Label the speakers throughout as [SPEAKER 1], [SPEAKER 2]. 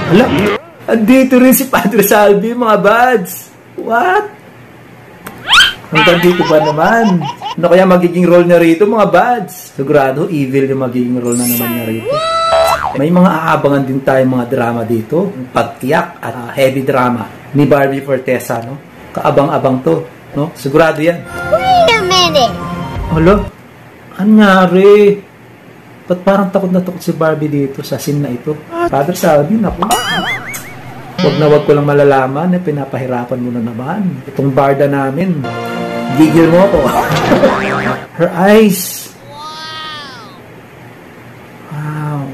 [SPEAKER 1] Hala, andito rin si Padre Salvi, mga buds. What? Hanggang dito ba naman? Ano kaya magiging role niya rito, mga buds? Sigurado, evil yung magiging role na naman niya rito. May mga aabangan din tayong mga drama dito. Pagtiyak at heavy drama ni Barbie Fortesa, no? Kaabang-abang to, no? Sigurado yan.
[SPEAKER 2] Wait a minute!
[SPEAKER 1] Hala, anyari? Ba't parang takot na takot si Barbie dito sa scene na ito? Padre Salvi, naku. Wag ko lang malalaman, pinapahirapan mo na naman. Itong barda namin, gigil mo ako. Her eyes. Wow.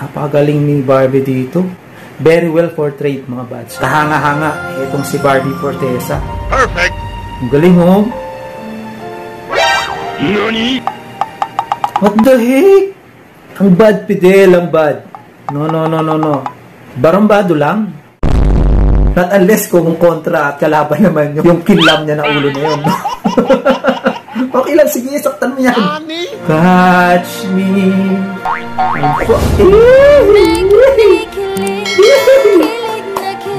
[SPEAKER 1] Napakagaling ni Barbie dito. Very well portrayed, mga buds. Kahanga-hanga itong si Barbie Fortesa.
[SPEAKER 3] Perfect.
[SPEAKER 1] Ang galing, oh.
[SPEAKER 3] Nani?
[SPEAKER 1] What the heck? Ang bad, Fidel, ang bad. No. Barambado lang. Not unless kung kontra at kalaban naman yung kinlam niya na ulo na yun. Okay lang, sige, saktan mo yan. Catch me.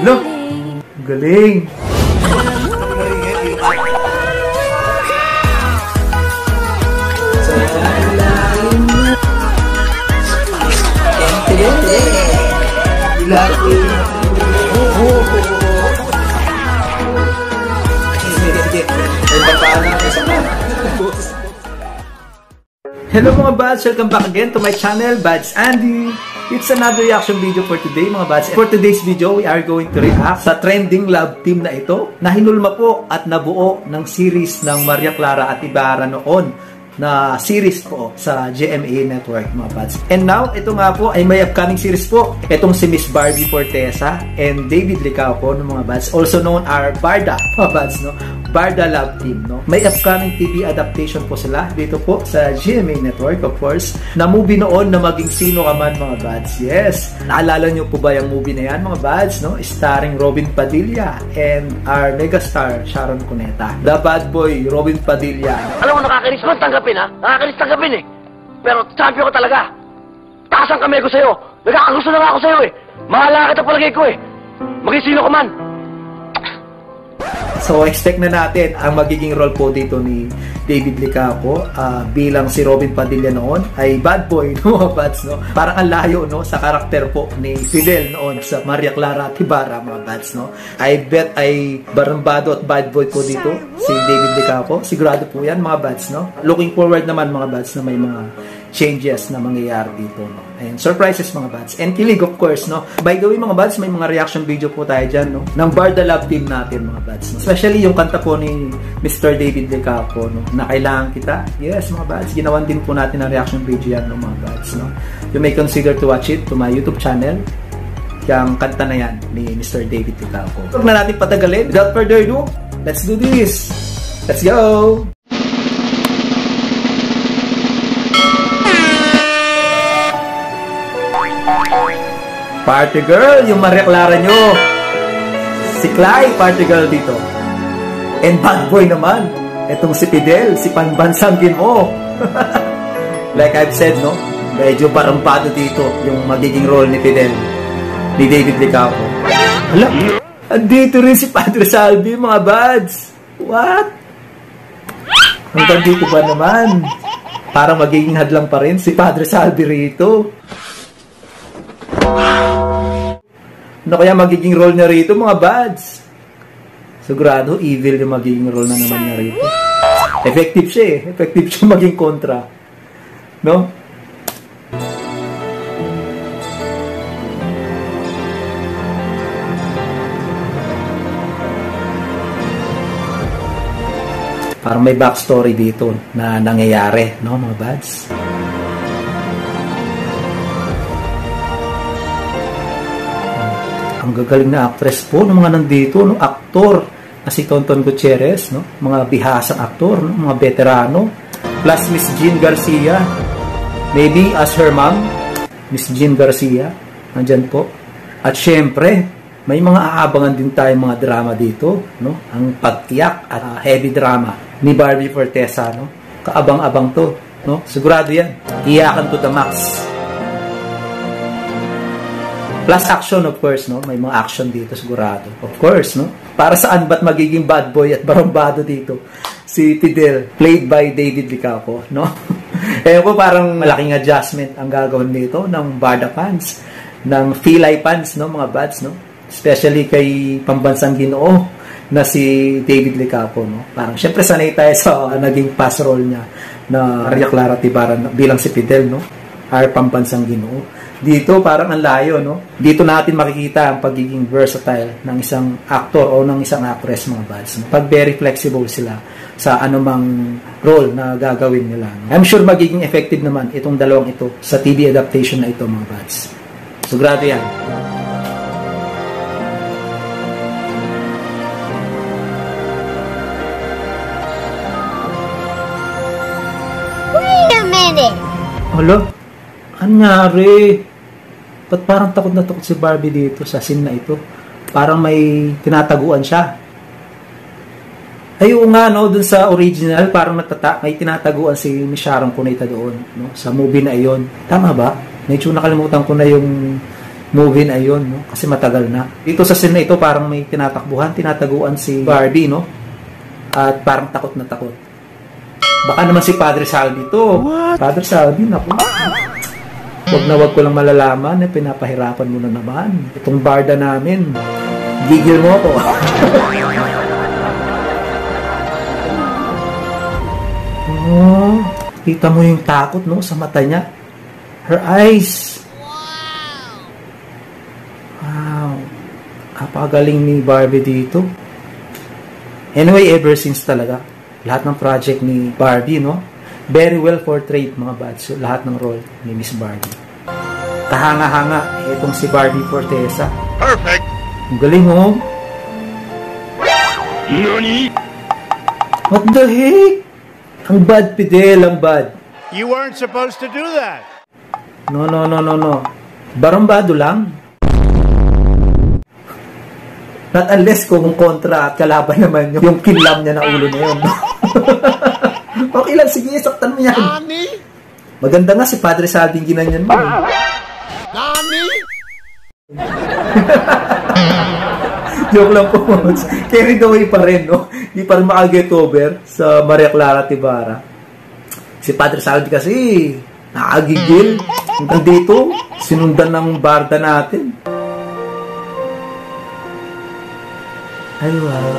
[SPEAKER 1] Look, galing. Hello mga buds, welcome back again to my channel, Buds Andy. It's another reaction video for today mga buds. For today's video, we are going to react sa trending love team na ito na hinulma po at nabuo ng series ng Maria Clara at Ibarra noon na series po sa GMA Network mga buds. And now, ito nga po ay may upcoming series po. Itong si Miss Barbie Fortesa and David Licao po ng mga buds. Also known are Barda mga buds, no? Barda Love Team, no? May upcoming TV adaptation po sila dito po sa GMA Network, of course, na movie noon na maging sino ka man mga buds. Yes! Naalala nyo po ba yung movie na yan mga buds, no? Starring Robin Padilla and our megastar Sharon Cuneta. The bad boy, Robin Padilla.
[SPEAKER 4] Alam mo, nakakainis mo tanggapin, ha? Nakakainis tanggapin, eh. Pero champion ko talaga. Taas ang kamay ko sa'yo. Nagkakagusto na nga ako sa'yo, eh. Mahala kita palagay ko, eh. Maging sino ka man.
[SPEAKER 1] So, expect na natin ang magiging role po dito ni David Licao bilang si Robin Padilla noon ay bad boy, no mga buds, no? Parang ang layo, no, sa karakter po ni Fidel noon sa Maria Clara at Ibarra, mga buds, no? I bet ay barambado at bad boy po dito si David Licao. Sigurado po yan, mga buds, no? Looking forward naman, mga buds, na may mga changes na mangyayari dito, no? And surprises, mga buds. And kilig, of course, no? By the way, mga buds, may mga reaction video po tayo dyan, no? Ng Barda Love Team natin, mga buds, no? Especially yung kanta po ni Mr. David Licao, no? Na Kailangan Kita. Yes, mga buds. Ginawan din po natin ang reaction video yan, no, mga buds, no? You may consider to watch it to my YouTube channel. Yung kanta na yan ni Mr. David Licao. Huwag na natin patagalin. Without further ado, let's do this! Let's go! Party girl, yung Maria Clara nyo. Si Clyde, party girl dito. And bad boy naman, etong si Fidel, si Panbansangkin mo. Like I've said, no? Medyo barambado dito yung magiging role ni Fidel, ni David Licao. Hala, andito rin si Padre Salvi, mga buds. What? Hanggang dito ba naman? Parang magiging hadlang pa rin si Padre Salvi rito. Ano kaya magiging role niya rito, mga buds? Sigurado, evil yung magiging role na naman niya rito. Effective siya, eh. Effective siya maging kontra. No? Parang may backstory dito na nangyayari, no, mga buds? Ang gagaling na actress po ng mga nandito, no? Aktor na si Tonton Gutierrez, no? Mga bihasang aktor, no? Mga veterano, plus Miss Jean Garcia, maybe as her mom, Miss Jean Garcia, nandyan po. At syempre, may mga aabangan din tayong mga drama dito, no? Ang pagtiyak at heavy drama ni Barbie Fortesa, no? Kaabang-abang to, no? Sigurado yan. Iyakan to the max. Plus action, of course, no? May mga action dito sigurado. Of course, no? Para saan ba't magiging bad boy at barambado dito? Si Fidel, played by David Licaco, no? Kaya po parang malaking adjustment ang gagawin dito ng Barda fans, ng Filay fans, no, mga bads, no? Especially kay pambansang Ginoo na si David Licaco, no? Parang syempre sanay tayo sa naging pass role niya na Maria Clara Tibara bilang si Fidel, no? Our pambansang Ginoo. Dito parang ang layo, no? Dito natin makikita ang pagiging versatile ng isang actor o ng isang actress, mga bads, no? Pag very flexible sila sa anumang role na gagawin nila, no? I'm sure magiging effective naman itong dalawang ito sa TV adaptation na ito, mga bads. So, grabe yan.
[SPEAKER 2] Wait a minute!
[SPEAKER 1] Hala? Anyari? Ba't parang takot na takot si Barbie dito sa scene na ito? Parang may tinataguan siya. Ayun nga, no, dun sa original, parang may tinataguan si Sharon Cuneta doon, no, sa movie na iyon. Tama ba? Medyo nakalimutan ko na yung movie na iyon, no, kasi matagal na. Dito sa scene na ito, parang may tinataguan si Barbie, no, at parang takot na takot. Baka naman si Padre Salvi to. What? Padre Salvi, naku. Wag ko lang malalaman, pinapahirapan mo na naman. Itong barda namin, gigil mo ako. Oh, kita mo yung takot, no, sa mata niya. Her eyes. Wow. Napakagaling ni Barbie dito. Anyway, ever since talaga, lahat ng project ni Barbie, no, very well portrayed, mga bads. So, lahat ng role ni Miss Barbie. Kahanga-hanga itong si Barbie Fortesa.
[SPEAKER 3] Perfect.
[SPEAKER 1] Ang galing, oh.
[SPEAKER 3] Nani?
[SPEAKER 1] What the heck? Ang bad, Fidel, ang bad.
[SPEAKER 3] You weren't supposed to do that.
[SPEAKER 1] No. Barambado lang. Not unless kung kontra at kalaban naman yung kinlam niya na ulo na yun. Okay lang, sige, saktan mo yan.
[SPEAKER 3] Nani?
[SPEAKER 1] Maganda nga si Padre Salvi ginanyan mo.
[SPEAKER 3] Nani?
[SPEAKER 1] Joke lang po. Carried away pa rin, no? Hindi pa rin maka-get over sa Maria Clara Tibara. Si Padre Salvi kasi nakagigil. Hanggang dito, sinundan ng barda natin. Ay, wow.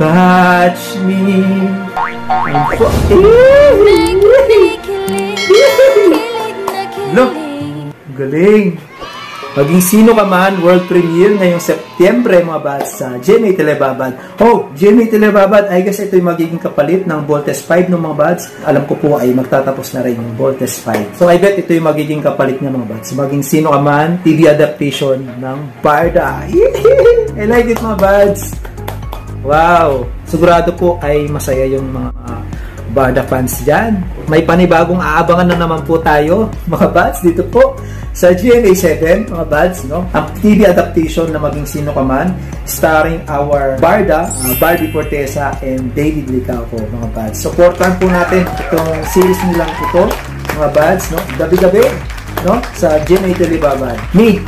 [SPEAKER 1] Catch me. Look, galing. Maging sino ka man, world premiere ngayong Setyembre, mga bads, sa GMA Telebabad. Oh, GMA Telebabad, I guess ito yung magiging kapalit ng Voltes 5 ng mga bads. Alam ko po ay magtatapos na rin yung Voltes 5. So, I bet ito yung magiging kapalit niya, mga bads. Maging sino ka man, TV adaptation ng Barda. I like it, mga bads. Wow! Sigurado po ay masaya yung mga Barda fans dyan. May panibagong aabangan na naman po tayo, mga bads, dito po sa GMA 7, mga bads, no? Ang TV adaptation na maging sino ka man, starring our Barda, Barbie Fortesa, and David Licaco, mga bads. Supportan po natin itong series nilang ito, mga bads, no? Gabi-gabi, no? Sa GMA Telebabad.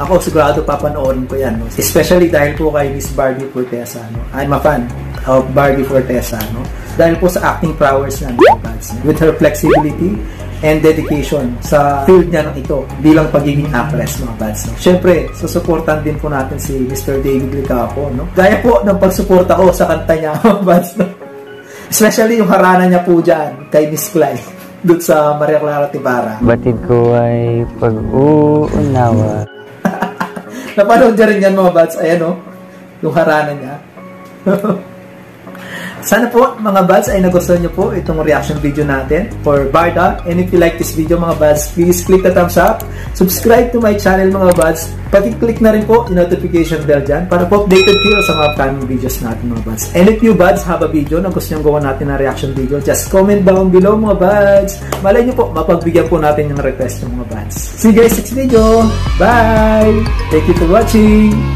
[SPEAKER 1] Ako sigurado papanoorin ko yan, no? Especially dahil po kay Miss Barbie Fortesa, no? I'm a fan of Barbie Fortesa, no? Dahil po sa acting prowess niya, mga bads, no? With her flexibility and dedication sa field niya ng ito bilang pagiging actress, mga bads, no? Siyempre, susuportan din po natin si Mr. David Licaco, no? Gaya po ng pagsuporta ko sa kanta niya, mga bads, no? Especially yung harana niya po dyan kay Miss Clay doon sa Maria Clara Tibara.
[SPEAKER 5] Batid ko ay pag-uunawa.
[SPEAKER 1] Napanood niya rin yan, mga bads. Ayan, no? Yung harana niya. Sana po, mga bads, ay nagustuhan niyo po itong reaction video natin for Barda. And if you like this video, mga bads, please click the thumbs up. Subscribe to my channel, mga bads. Pati click na rin po yung notification bell dyan para po updated kayo sa mga upcoming videos natin, mga bads. And if you bads have a video na gusto nyo gawa natin na reaction video, just comment down below, mga bads. Malay nyo po, mapagbigyan po natin yung request ng mga bads. See you guys next video. Bye! Thank you for watching.